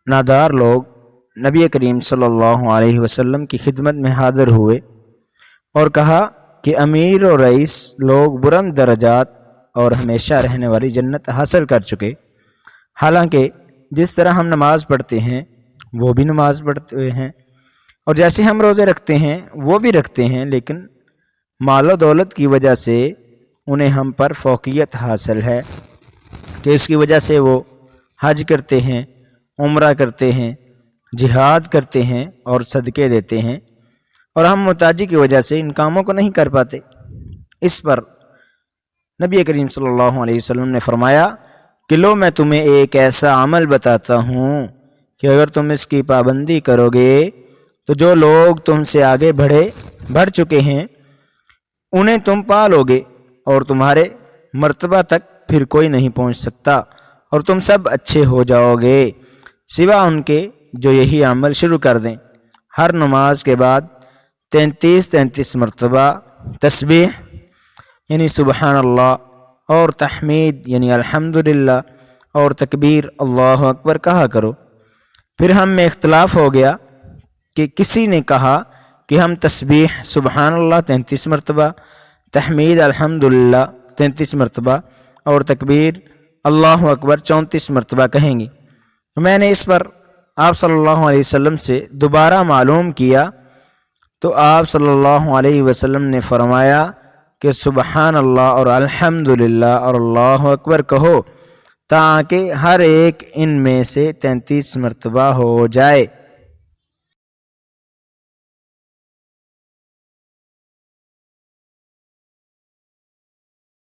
نادار لوگ نبی کریم صلی اللہ علیہ وسلم کی خدمت میں حاضر ہوئے اور کہا کہ امیر و رئیس لوگ بلند درجات اور ہمیشہ رہنے والی جنت حاصل کر چکے، حالانکہ جس طرح ہم نماز پڑھتے ہیں وہ بھی نماز پڑھتے ہیں، اور جیسے ہم روزے رکھتے ہیں وہ بھی رکھتے ہیں، لیکن مال و دولت کی وجہ سے انہیں ہم پر فوقیت حاصل ہے کہ اس کی وجہ سے وہ حج کرتے ہیں، عمرہ کرتے ہیں، جہاد کرتے ہیں اور صدقے دیتے ہیں، اور ہم محتاجی کی وجہ سے ان کاموں کو نہیں کر پاتے۔ اس پر نبی کریم صلی اللہ علیہ وسلم نے فرمایا کہ لو میں تمہیں ایک ایسا عمل بتاتا ہوں کہ اگر تم اس کی پابندی کرو گے تو جو لوگ تم سے آگے بڑھ چکے ہیں انہیں تم پا لو گے، اور تمہارے مرتبہ تک پھر کوئی نہیں پہنچ سکتا، اور تم سب اچھے ہو جاؤ گے سوا ان کے جو یہی عمل شروع کر دیں۔ ہر نماز کے بعد 33 مرتبہ تسبیح یعنی سبحان اللہ اور تحمید یعنی الحمدللہ اور تکبیر اللہ اکبر کہا کرو۔ پھر ہم میں اختلاف ہو گیا کہ کسی نے کہا کہ ہم تسبیح سبحان اللہ 33 مرتبہ، تحمید الحمدللہ 33 مرتبہ اور تکبیر اللہ اکبر 34 مرتبہ کہیں گے۔ میں نے اس پر آپ صلی اللہ علیہ وسلم سے دوبارہ معلوم کیا تو آپ صلی اللہ علیہ وسلم نے فرمایا کہ سبحان اللہ اور الحمدللہ اور اللہ اکبر کہو تاکہ ہر ایک ان میں سے 33 مرتبہ ہو جائے۔